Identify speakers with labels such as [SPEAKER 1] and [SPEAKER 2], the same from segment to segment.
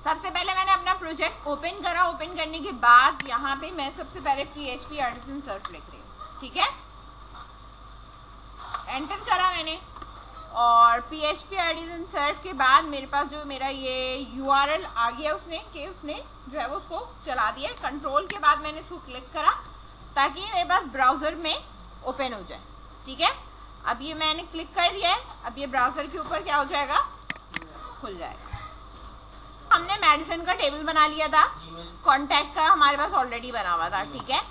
[SPEAKER 1] सबसे पहले मैंने अपना प्रोजेक्ट ओपन करा। ओपन करने के बाद यहाँ पे मैं सबसे पहले PHP आर्टिसन सर्फ लिख रही हूँ, ठीक है। एंटर करा मैंने और PHP आर्टिसन सर्फ के बाद मेरे पास जो मेरा ये URL आ गया उसने जो है वो उसको चला दिया। कंट्रोल के बाद मैंने इसको क्लिक करा ताकि मेरे पास ब्राउज़र में ओपन हो जाए, ठीक है। अब ये मैंने क्लिक कर दिया है। अब ये ब्राउज़र के ऊपर क्या हो जाएगा, खुल जाएगा। हमने मेडिसिन का टेबल बना लिया था, कॉन्टैक्ट का हमारे पास ऑलरेडी बना हुआ था, ठीक है।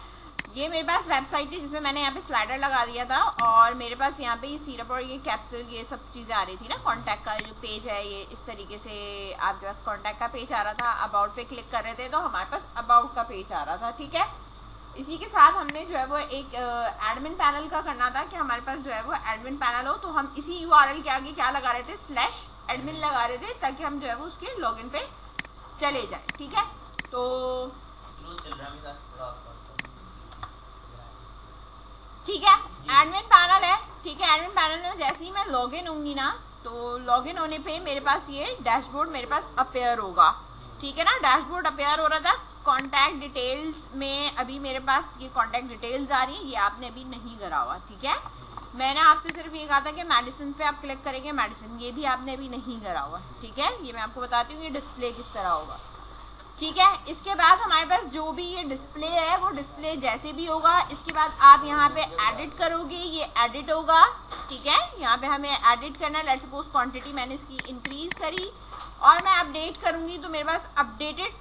[SPEAKER 1] ये मेरे पास वेबसाइट थी जिसमें मैंने यहाँ पे स्लाइडर लगा दिया था और मेरे पास यहाँ पे ये सिरप और ये कैप्सूल ये सब चीज़ें आ रही थी ना। कॉन्टैक्ट का जो पेज है ये इस तरीके से आपके पास कॉन्टैक्ट का पेज आ रहा था। अबाउट पे क्लिक कर रहे थे तो हमारे पास अबाउट का पेज आ रहा था, ठीक है। इसी के साथ हमने जो है वो एक एडमिन पैनल का करना था कि हमारे पास जो है वो एडमिन पैनल हो। तो हम इसी URL के आगे क्या लगा रहे थे, /admin लगा रहे थे ताकि हम जो है वो उसके लॉगिन पे चले जाए, ठीक है। तो ठीक है, एडमिन पैनल है, ठीक है। एडमिन पैनल में जैसे ही मैं लॉगिन होंगी ना, तो लॉगिन होने पे मेरे पास ये डैशबोर्ड मेरे पास अपेयर होगा, ठीक है ना। डैशबोर्ड अपेयर हो रहा था। कॉन्टैक्ट डिटेल्स में अभी मेरे पास ये कॉन्टैक्ट डिटेल्स आ रही है, ये आपने अभी नहीं करा हुआ, ठीक है। मैंने आपसे सिर्फ ये कहा था कि मेडिसिन पे आप क्लिक करेंगे, मेडिसिन, ये भी आपने अभी नहीं करा हुआ, ठीक है। ये मैं आपको बताती हूँ ये डिस्प्ले किस तरह होगा, ठीक है। इसके बाद हमारे पास जो भी ये डिस्प्ले है वो डिस्प्ले जैसे भी होगा, इसके बाद आप यहाँ पे एडिट करोगे, ये एडिट होगा, ठीक है। यहाँ पे हमें एडिट करना है। लेट्स सपोज क्वांटिटी मैंने इसकी इंक्रीज करी और मैं अपडेट करूँगी तो मेरे पास अपडेटेड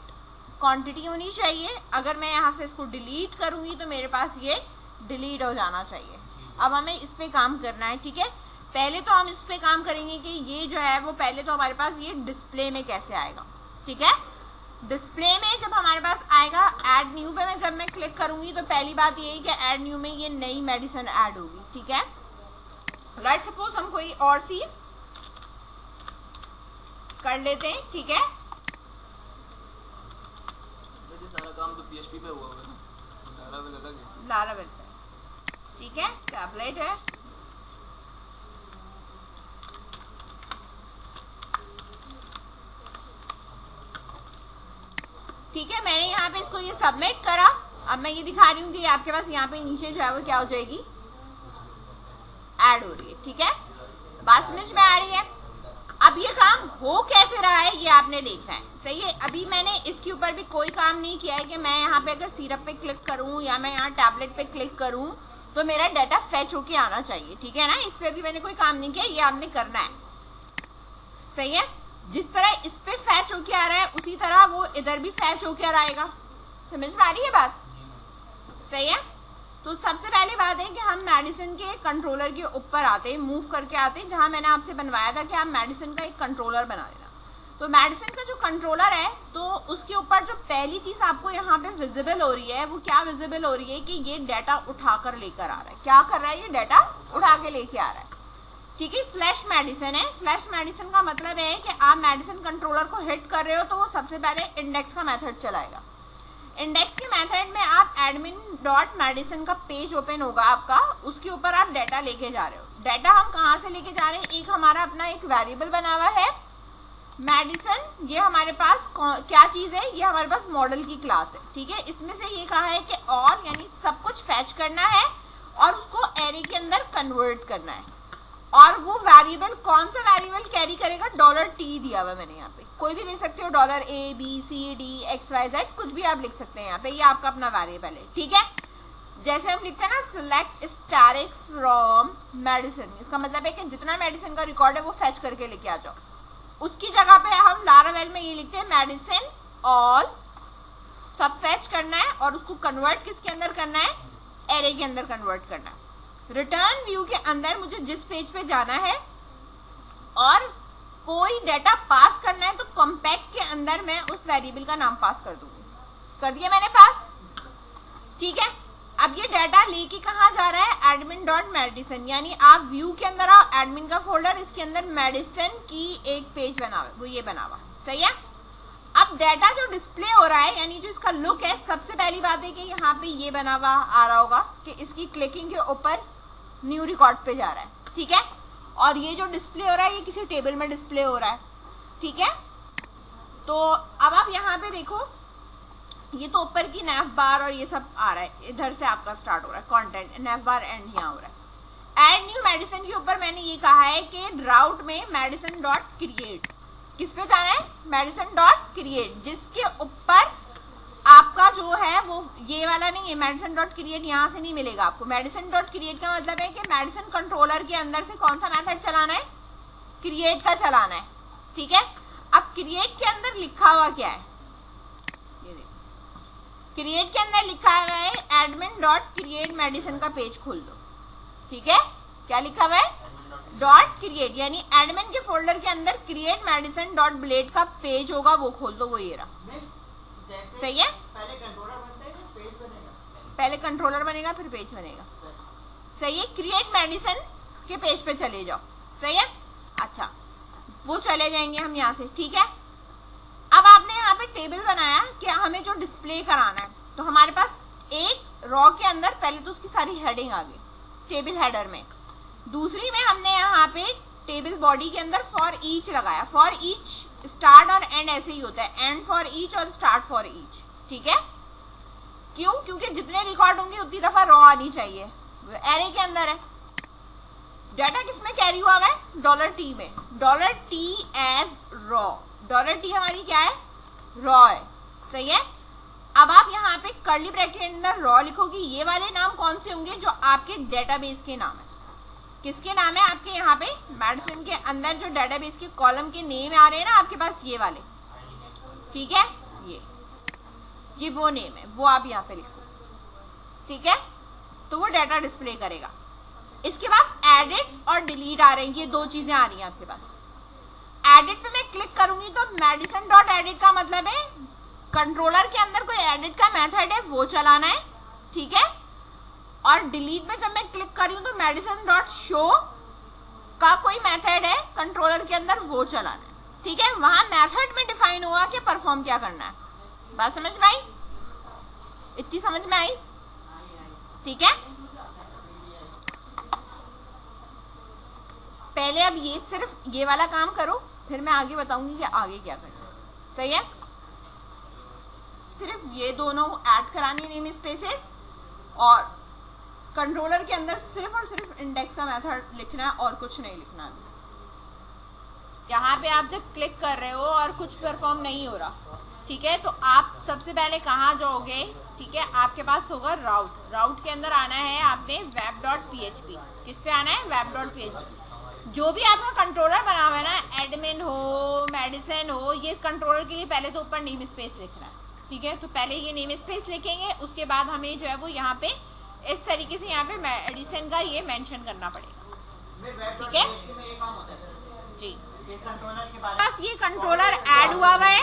[SPEAKER 1] क्वांटिटी होनी चाहिए। अगर मैं यहाँ से इसको डिलीट करूँगी तो मेरे पास ये डिलीट हो जाना चाहिए। अब हमें इस पर काम करना है, ठीक है। पहले तो हम इस पर काम करेंगे कि ये जो है वो पहले तो हमारे पास ये डिस्प्ले में कैसे आएगा, ठीक है। डिस्प्ले में जब हमारे पास आएगा ऐड न्यू पे जब मैं क्लिक करूंगी तो पहली बात ये है कि ऐड न्यू में ये नई मेडिसिन ऐड होगी, ठीक है। लेट्स सपोज हम कोई और सी कर लेते हैं, ठीक है।
[SPEAKER 2] वैसे सारा काम तो PHP पे हुआ है,
[SPEAKER 1] लारावेल पे, ठीक है। टैबलेट है, ठीक है। मैंने यहाँ पे इसको ये सबमिट करा। अब मैं ये दिखा रही हूँ कि आपके पास यहाँ पे नीचे जो है वो क्या हो जाएगी, ऐड हो रही है, ठीक है। बात समझ में आ रही है। अब ये काम हो कैसे रहा है ये आपने देखना है, सही है। अभी मैंने इसके ऊपर भी कोई काम नहीं किया है कि मैं यहाँ पे अगर सिरप पे क्लिक करूँ या मैं यहाँ टैबलेट पे क्लिक करूँ तो मेरा डाटा फैच होके आना चाहिए, ठीक है ना। इस पे भी मैंने कोई काम नहीं किया, ये आपने करना है, सही है। जिस तरह इस पे फैच होके आ रहा है उसी तरह वो इधर भी फैच होके आएगा। समझ में आ रही है बात, सही है। तो सबसे पहली बात है कि हम मेडिसिन के कंट्रोलर के ऊपर आते हैं, मूव करके आते हैं, जहां मैंने आपसे बनवाया था कि आप मेडिसिन का एक कंट्रोलर बना देना। तो मेडिसिन का जो कंट्रोलर है तो उसके ऊपर जो पहली चीज आपको यहाँ पे विजिबल हो रही है वो क्या विजिबल हो रही है कि ये डाटा उठाकर लेकर आ रहा है। क्या कर रहा है, ये डाटा उठा के लेके आ रहा है, ठीक है। /मेडिसिन है। /मेडिसिन का मतलब है कि आप मेडिसिन कंट्रोलर को हिट कर रहे हो तो वो सबसे पहले इंडेक्स का मेथड चलाएगा। इंडेक्स के मेथड में आप admin.medicine का पेज ओपन होगा आपका, उसके ऊपर आप डाटा लेके जा रहे हो। डाटा हम कहाँ से लेके जा रहे हैं, एक हमारा अपना एक वेरिएबल बना हुआ है मेडिसिन। ये हमारे पास क्या चीज है, ये हमारे पास मॉडल की क्लास है, ठीक है। इसमें से ये कहा है कि और यानी सब कुछ फैच करना है और उसको एरे के अंदर कन्वर्ट करना है। और वो वेरिएबल कौन सा वेरिएबल कैरी करेगा, $T दिया हुआ मैंने यहाँ पे, कोई भी दे सकते हो, $A, B, C, D, X, Y, Z, कुछ भी आप लिख सकते हैं यहाँ पे, ये आपका अपना वेरिएबल है, ठीक है। जैसे हम लिखते हैं ना select * from medicine, इसका मतलब है कि जितना मेडिसिन का रिकॉर्ड है वो फैच करके लेके आ जाओ। उसकी जगह पे हम लारावेल में ये लिखते हैं मेडिसिन ऑल, सब फैच करना है और उसको कन्वर्ट किसके अंदर करना है, एरे के अंदर कन्वर्ट करना है। रिटर्न व्यू के अंदर मुझे जिस पेज पे जाना है और कोई डाटा पास करना है तो कॉम्पैक्ट के अंदर मैं उस वेरिएबल का नाम पास कर दूंगी। कर दिया मैंने पास, ठीक है। अब ये डाटा लेके कहाँ जा रहा है, admin.medicine, यानी आप व्यू के अंदर आओ, एडमिन का फोल्डर, इसके अंदर मेडिसिन की एक पेज बना हुआ है, वो ये बना हुआ, सही है। अब डाटा जो डिस्प्ले हो रहा है यानी जो इसका लुक है, सबसे पहली बात है कि यहाँ पे ये बना हुआ आ रहा होगा कि इसकी क्लिकिंग के ऊपर न्यू रिकॉर्ड पे जा रहा है, ठीक है। और ये जो डिस्प्ले हो रहा है ये किसी टेबल में डिस्प्ले हो रहा है, ठीक है। तो अब यहाँ पे देखो, ये तो ऊपर की नैव बार और ये सब आ रहा है, इधर से आपका स्टार्ट हो रहा है कंटेंट, नैव बार एंड यहाँ हो रहा है। ऐड न्यू मेडिसिन के ऊपर मैंने ये कहा है कि राउट में मेडिसिन डॉट क्रिएट, किस पे जाना है, मेडिसिन डॉट क्रिएट, जिसके ऊपर आपका जो है वो ये वाला नहीं है, मेडिसिन डॉट क्रिएट यहाँ से नहीं मिलेगा आपको। मेडिसिन डॉट क्रिएट का मतलब है कि मेडिसिन कंट्रोलर के अंदर से कौन सा मेथड चलाना है, क्रिएट का चलाना है, ठीक है। अब क्रिएट के अंदर लिखा हुआ क्या है, ये देखो, क्रिएट के अंदर लिखा हुआ है एडमिन डॉट क्रिएट मेडिसिन का पेज खोल दो, ठीक है। क्या लिखा हुआ है, डॉट क्रिएट, यानी एडमिन के फोल्डर के अंदर क्रिएट मेडिसिन डॉट ब्लेड का पेज होगा, वो खोल दो, वो ये रहा, सही है।
[SPEAKER 3] पहले कंट्रोलर बनता है फिर पेज बनेगा,
[SPEAKER 1] पहले कंट्रोलर बनेगा फिर पेज बनेगा, सही है। क्रिएट मेडिसिन के पेज पे चले जाओ, सही है। अच्छा, वो चले जाएंगे हम यहाँ से, ठीक है। अब आपने यहाँ पे टेबल बनाया कि हमें जो डिस्प्ले कराना है, तो हमारे पास एक रॉ के अंदर पहले तो उसकी सारी हेडिंग आ गई टेबल हेडर में, दूसरी में हमने यहाँ पे टेबल बॉडी के अंदर फॉर ईच लगाया, फॉर ईच स्टार्ट और एंड ऐसे ही होता है, एंड फॉर ईच और स्टार्ट फॉर ईच, ठीक है। क्यों, क्योंकि जितने रिकॉर्ड होंगे उतनी दफा रॉ आनी चाहिए, एरे के अंदर है। डाटा किसमें कैरी हुआ है, $t में, $t एज रॉ, $t हमारी क्या है, रॉ है, सही है। अब आप यहाँ पे कर्ली ब्रैकेट के अंदर रॉ लिखोगे, ये वाले नाम कौन से होंगे, जो आपके डेटाबेस के नाम है। किसके नाम है आपके यहाँ पे, मेडिसिन के अंदर जो डेटाबेस के कॉलम के नेम आ रहे हैं ना आपके पास, ये वाले, ठीक है। ये वो नेम है, वो आप यहाँ पे लिखो, ठीक है। तो वो डाटा डिस्प्ले करेगा। इसके बाद एडिट और डिलीट आ रहे हैं, ये दो चीजें आ रही हैं आपके पास। एडिट पे मैं क्लिक करूंगी तो मेडिसिन डॉट एडिट का मतलब है कंट्रोलर के अंदर कोई एडिट का मेथड है वो चलाना है, ठीक है। और डिलीट में जब मैं क्लिक कर रही हूँ तो मेडिसिन डॉट शो का कोई मेथड है कंट्रोलर के अंदर, वो चलाना है, ठीक है। वहां मेथड में डिफाइन हुआ कि परफॉर्म क्या करना है। बात समझ में आई, इतनी समझ में आई, ठीक है। पहले अब ये सिर्फ ये वाला काम करो, फिर मैं आगे बताऊंगी कि आगे क्या करना है, सही है। सिर्फ ये दोनों ऐड करानी नेम स्पेसेस, और कंट्रोलर के अंदर सिर्फ और सिर्फ इंडेक्स का मेथड लिखना है और कुछ नहीं लिखना है। यहाँ पे आप जब क्लिक कर रहे हो और कुछ परफॉर्म नहीं हो रहा, ठीक है, तो आप सबसे पहले कहाँ जाओगे, ठीक है, आपके पास होगा राउट, राउट के अंदर आना है आपने web.php, किस पे आना है, web.php। जो भी आपका कंट्रोलर बना हुआ है ना, एडमिन हो, मेडिसिन हो, ये कंट्रोलर के लिए पहले तो ऊपर नेम स्पेस लिखना है, ठीक है। तो पहले ये नेम स्पेस लिखेंगे, उसके बाद हमें जो है वो यहाँ पे इस तरीके से यहाँ पे मेडिसिन का ये मेंशन करना पड़ेगा, ठीक है जी। बस ये कंट्रोलर ऐड हुआ है,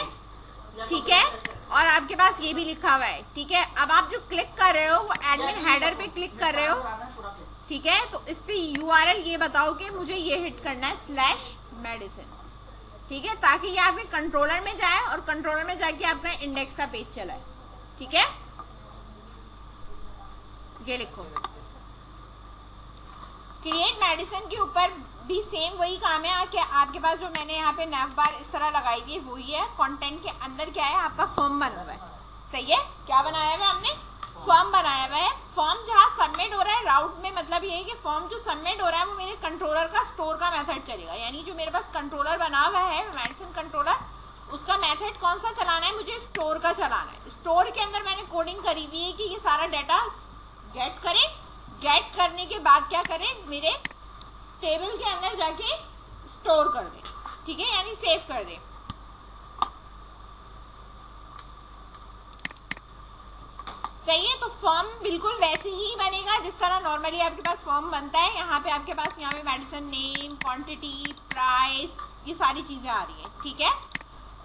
[SPEAKER 1] ठीक है, और आपके पास ये भी लिखा हुआ है, ठीक है। अब आप जो क्लिक कर रहे हो वो एडमिन हेडर पे क्लिक कर रहे हो, ठीक है। तो इस पे URL ये बताओ कि मुझे ये हिट करना है /medicine, ठीक है, ताकि ये आपके कंट्रोलर में जाए और कंट्रोलर में जाके आपका इंडेक्स का पेज चलाए, ठीक है। ये लिखो, क्रिएट मेडिसिन के ऊपर भी सेम वही काम है कि आपके पास जो मैंने यहाँ पे नैव बार इस तरह लगाई हुई है वही है। कंटेंट के अंदर क्या है, आपका फॉर्म बना हुआ है, सही है। क्या बनाया हुआ है हमने, फॉर्म बनाया हुआ है। फॉर्म जहाँ सबमिट हो रहा है राउट में, मतलब ये है कि फॉर्म जो सबमिट हो रहा है वो मेरे कंट्रोलर का स्टोर का मेथड चलेगा, यानी जो मेरे पास कंट्रोलर बना हुआ है मेडिसिन कंट्रोलर, उसका मेथड कौन सा चलाना है, मुझे स्टोर का चलाना है। स्टोर के अंदर मैंने कोडिंग करी हुई है कि ये सारा डाटा गेट करें, गेट करने के बाद क्या करें, मेरे टेबल के अंदर जाके स्टोर कर दे, ठीक है, यानी सेव कर दे। सही है। तो फॉर्म बिल्कुल वैसे ही बनेगा जिस तरह नॉर्मली आपके पास फॉर्म बनता है। यहाँ पे आपके पास यहाँ पे मेडिसिन नेम, क्वांटिटी, प्राइस, ये सारी चीजें आ रही हैं, ठीक है।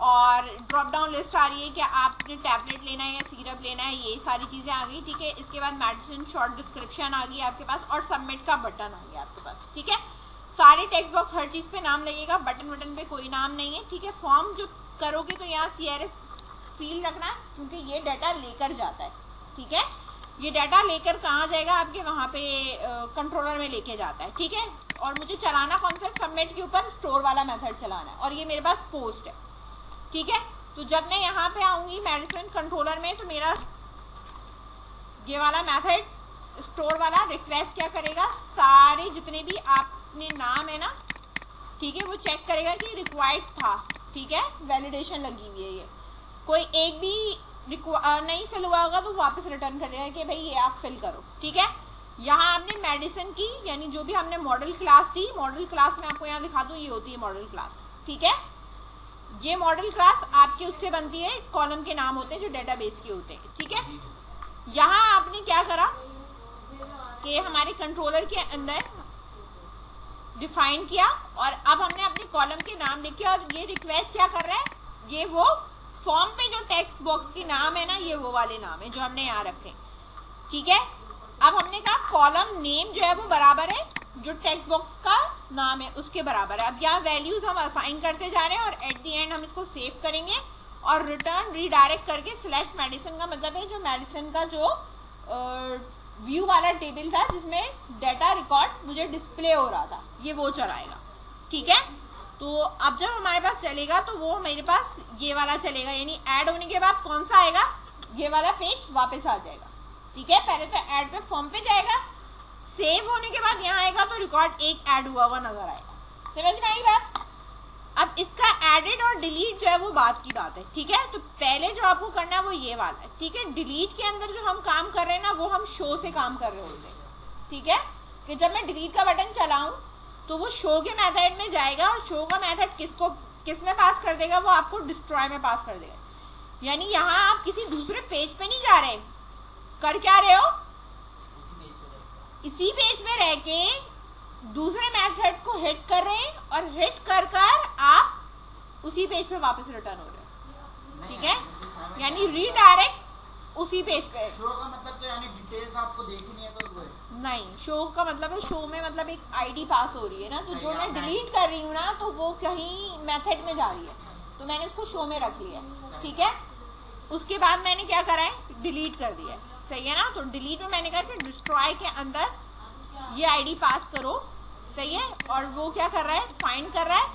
[SPEAKER 1] और ड्रॉप डाउन लिस्ट आ रही है कि आपने टैबलेट लेना है या सिरप लेना है, ये सारी चीजें आ गई, ठीक है। इसके बाद मेडिसिन शॉर्ट डिस्क्रिप्शन आ गई आपके पास, और सबमिट का बटन आ गया आपके पास, ठीक है। सारे टेक्स्ट बॉक्स हर चीज पे नाम लगेगा, बटन पे कोई नाम नहीं है, ठीक है। फॉर्म जो करोगे तो यहाँ CRS फील्ड रखना, क्योंकि ये डाटा लेकर जाता है, ठीक है। ये डाटा लेकर कहाँ जाएगा, आपके वहाँ पे कंट्रोलर में लेके जाता है, ठीक है। और मुझे चलाना कौन सा, सबमिट के ऊपर स्टोर वाला मेथड चलाना है, और ये मेरे पास पोस्ट है, ठीक है। तो जब मैं यहाँ पे आऊंगी मेडिसिन कंट्रोलर में, तो मेरा ये वाला मेथड स्टोर वाला रिक्वेस्ट क्या करेगा, सारे जितने भी आपने नाम है ना, ठीक है, वो चेक करेगा कि रिक्वायर्ड था, ठीक है, वैलिडेशन लगी हुई है, ये कोई एक भी नहीं फिल हुआ होगा तो वापस रिटर्न कर देगा कि भाई ये आप फिल करो, ठीक है। यहाँ आपने मेडिसिन की, यानी जो भी हमने मॉडल क्लास थी, मॉडल क्लास में आपको यहाँ दिखा दूँ, ये होती है मॉडल क्लास, ठीक है। ये मॉडल क्लास आपके उससे बनती है, कॉलम के नाम होते हैं जो डेटाबेस के होते हैं, ठीक है। यहाँ आपने क्या करा कि हमारे कंट्रोलर के अंदर डिफाइन किया, और अब हमने अपने कॉलम के नाम लिखे, और ये रिक्वेस्ट क्या कर रहा है, ये वो फॉर्म पे जो टेक्स्ट बॉक्स के नाम है ना, ये वो वाले नाम है जो हमने यहाँ रखे, ठीक है। अब हमने कहा कॉलम नेम जो है वो बराबर है जो टेक्स्ट बॉक्स का नाम है उसके बराबर है। अब यहाँ वैल्यूज हम असाइन करते जा रहे हैं, और एट द एंड हम इसको सेव करेंगे, और रिटर्न रीडायरेक्ट करके स्लैश मेडिसिन का मतलब है जो मेडिसिन का जो व्यू वाला टेबल था जिसमें डाटा रिकॉर्ड मुझे डिस्प्ले हो रहा था, ये वो चलाएगा, ठीक है। तो अब जब हमारे पास चलेगा तो वो मेरे पास ये वाला चलेगा, यानी ऐड होने के बाद कौन सा आएगा, ये वाला पेज वापस आ जाएगा, ठीक है। पहले तो ऐड पे फॉर्म पे जाएगा, सेव होने के बाद यहाँ आएगा तो रिकॉर्ड एक ऐड हुआ हुआ नजर आएगा। समझ में आई बात। अब इसका एडिट और डिलीट जो है वो बात की बात है, ठीक है। तो पहले जो आपको करना है वो ये वाला है, ठीक है। डिलीट के अंदर जो हम काम कर रहे हैं ना, वो हम शो से काम कर रहे होते हैं, ठीक है। कि जब मैं डिलीट का बटन चलाऊं तो वो शो के मेथड में जाएगा, और शो का मेथड किस में पास कर देगा, वो आपको डिस्ट्रॉय में पास कर देगा। यानी यहाँ आप किसी दूसरे पेज पे नहीं जा रहे, कर क्या रहे हो, इसी पेज में रह के दूसरे मेथड को हिट कर रहे हैं, और हिट कर कर आप उसी पेज पे वापस रिटर्न हो रहे हैं, ठीक है। यानी रीडायरेक्ट उसी पेज पे।
[SPEAKER 3] शो का मतलब तो यानी डिटेल्स आपको देखनी है तो वो है।
[SPEAKER 1] नहीं, शो का मतलब है, शो में मतलब एक आईडी पास हो रही है ना, तो जो मैं डिलीट कर रही हूँ ना, तो वो कहीं मेथड में जा रही है, तो मैंने इसको शो में रख लिया, ठीक है। उसके बाद मैंने क्या करा है, डिलीट कर दिया, सही है ना। तो डिलीट में मैंने कहा कि डिस्ट्रॉय के अंदर ये आईडी पास करो, सही है, और वो क्या कर रहा है, फाइंड कर रहा है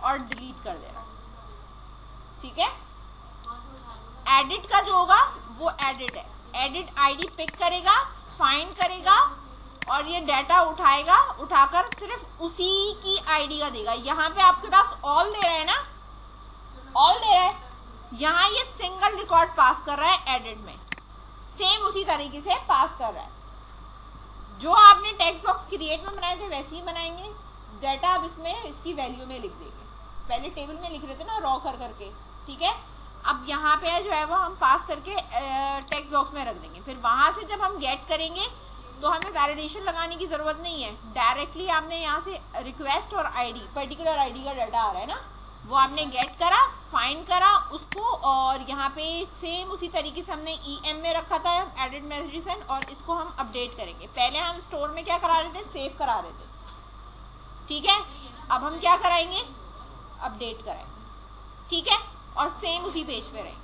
[SPEAKER 1] और डिलीट कर दे रहा है, ठीक है। एडिट का जो होगा वो एडिट है, एडिट आईडी पिक करेगा, फाइंड करेगा, और ये डाटा उठाएगा, उठाकर सिर्फ उसी की आईडी का देगा। यहाँ पे आपके पास ऑल दे रहा है ना, ऑल दे रहा है, यहाँ ये सिंगल रिकॉर्ड पास कर रहा है एडिट में, सेम उसी तरीके से पास कर रहा है। जो आपने टेक्स्ट बॉक्स क्रिएट में बनाए थे वैसे ही बनाएंगे, डाटा अब इसमें इसकी वैल्यू में लिख देंगे, पहले टेबल में लिख रहे थे ना रॉ कर करके, ठीक है। अब यहाँ पे जो है वो हम पास करके टेक्स्ट बॉक्स में रख देंगे, फिर वहां से जब हम गेट करेंगे तो हमें वैलिडेशन लगाने की जरूरत नहीं है, डायरेक्टली आपने यहाँ से रिक्वेस्ट और आईडी, पर्टिकुलर आईडी का डाटा आ रहा है ना, वो आपने गेट करा, फाइंड करा उसको, और यहाँ पे सेम उसी तरीके से हमने EM में रखा था एडिट मेडिसिन, और इसको हम अपडेट करेंगे। पहले हम स्टोर में क्या करा रहे थे, सेव करा रहे थे, ठीक है। अब हम क्या कराएंगे, अपडेट कराएंगे, ठीक है, और सेम उसी पेज पे रहेंगे।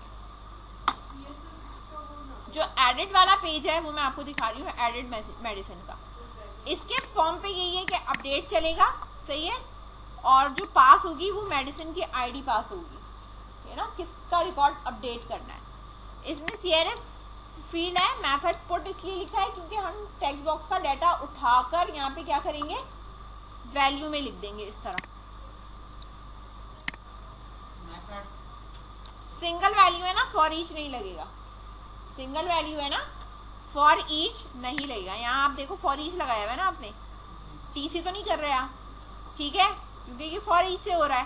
[SPEAKER 1] जो एडिट वाला पेज है वो मैं आपको दिखा रही हूँ, एडिट मेडिसिन का। इसके फॉर्म पे यही है कि अपडेट चलेगा, सही है, और जो पास होगी वो मेडिसिन की आईडी पास होगी, है ना, किसका रिकॉर्ड अपडेट करना है। इसमें CRS फील्ड है, मेथड पुट इसलिए लिखा है क्योंकि हम टेक्स्ट बॉक्स का डाटा उठाकर यहाँ पे क्या करेंगे, वैल्यू में लिख देंगे इस तरह। सिंगल वैल्यू है ना, फॉर ईच नहीं लगेगा, सिंगल वैल्यू है ना, फॉर ईच नहीं लगेगा। यहाँ आप देखो फॉर ईच लगाया हुआ है ना आपने, TC तो नहीं कर रहे आप, ठीक है, क्योंकि ये फॉर ईच से हो रहा है,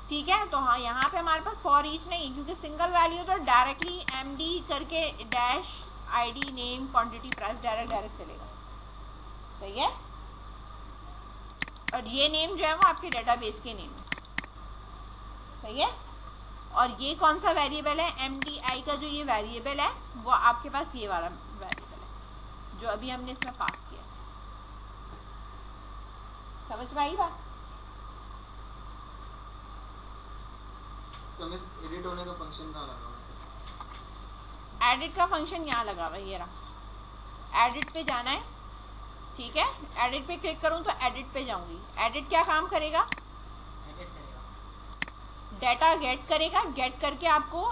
[SPEAKER 1] ठीक है। तो हाँ, यहाँ पे हमारे पास फॉर ईच नहीं, क्योंकि सिंगल वैल्यू तो डायरेक्टली MD करके dash ID name quantity price direct चलेगा, सही है। और ये नेम जो है वो आपके डेटाबेस के नेम है, सही है। और ये कौन सा वेरिएबल है, MDI का जो ये वेरिएबल है वो आपके पास ये वाला वेरिएबल है जो अभी हमने इसमें पास किया। समझ में आई बात।
[SPEAKER 2] एडिट होने का फंक्शन कहाँ लगा हुआ है?
[SPEAKER 1] एडिट का फंक्शन यहाँ लगा हुआ है, ये रहा, एडिट पे जाना है, ठीक है। एडिट पे क्लिक करूँ तो एडिट पे जाऊंगी, एडिट क्या काम करेगा, डाटा गेट करेगा, गेट करके आपको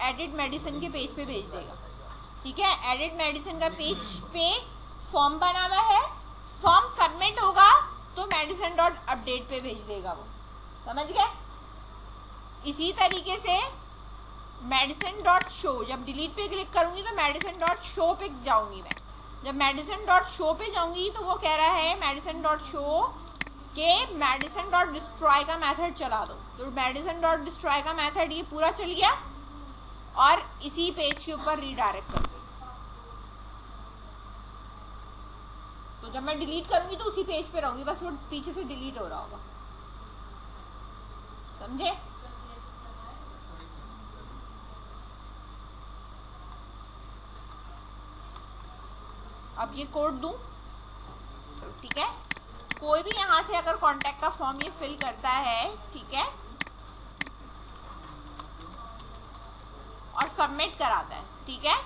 [SPEAKER 1] एडिट मेडिसिन के पेज पे भेज देगा। ठीक है, एडिट मेडिसिन का पेज पे फॉर्म बना हुआ है, फॉर्म सबमिट होगा तो मेडिसिन डॉट अपडेट पे भेज देगा वो, समझ गए। इसी तरीके से मेडिसिन डॉट शो, जब डिलीट पे क्लिक करूंगी तो मेडिसिन डॉट शो पे जाऊंगी मैं। जब मेडिसिन डॉट शो पे जाऊंगी तो वो कह रहा है मेडिसिन डॉट शो के मेडिसिन डॉट डिस्ट्रॉय का मेथड चला दो, तो मेडिसिन डॉट डिस्ट्रॉय का मेथड ये पूरा चल गया और इसी पेज के ऊपर रीडायरेक्ट कर दो। तो जब मैं डिलीट करूंगी तो उसी पेज पे रहूंगी, बस वो पीछे से डिलीट हो रहा होगा, समझे। अब ये कोड दूं तो ठीक है, कोई भी यहां से अगर कांटेक्ट का फॉर्म ये फिल करता है, ठीक है, और सबमिट कराता है, ठीक है,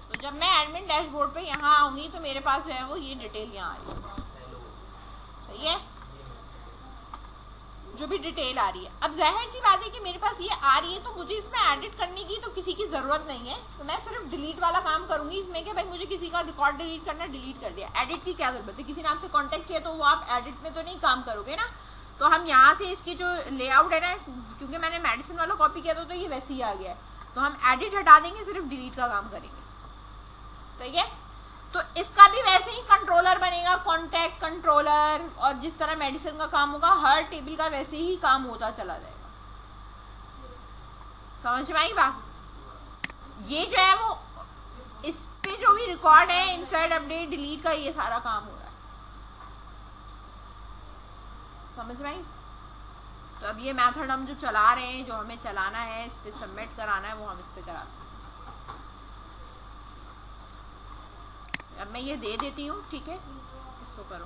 [SPEAKER 1] तो जब मैं एडमिन डैशबोर्ड पे यहाँ आऊंगी तो मेरे पास जो है वो ये डिटेल यहाँ आ रही है, सही है, जो भी डिटेल आ रही है। अब जाहिर सी बात है कि मेरे पास ये आ रही है तो मुझे इसमें एडिट करने की तो किसी की ज़रूरत नहीं है, तो मैं सिर्फ डिलीट वाला काम करूंगी इसमें कि भाई मुझे किसी का रिकॉर्ड डिलीट करना, डिलीट कर दिया। एडिट की क्या जरूरत है, किसी ने आपसे कॉन्टेक्ट किया तो वो आप एडिट में तो नहीं काम करोगे ना। तो हम यहाँ से इसकी जो लेआउट है ना, क्योंकि मैंने मेडिसिन वाला कॉपी किया था तो ये वैसे ही आ गया है, तो हम एडिट हटा देंगे, सिर्फ डिलीट का काम करेंगे, सही है। तो इसका भी वैसे ही कंट्रोलर बनेगा, कॉन्टैक्ट कंट्रोलर, और जिस तरह मेडिसिन का काम होगा हर टेबल का वैसे ही काम होता चला जाएगा, समझ में आई बात। ये जो है वो इस पे जो भी रिकॉर्ड है इंसर्ट अपडेट डिलीट का, ये सारा काम हो रहा है, समझ में आई। तो अब ये मेथड हम जो चला रहे हैं, जो हमें चलाना है, इस पे सबमिट कराना है, वो हम इस पे करा सकते हैं। अब मैं ये दे देती हूँ, ठीक है, इसको करो।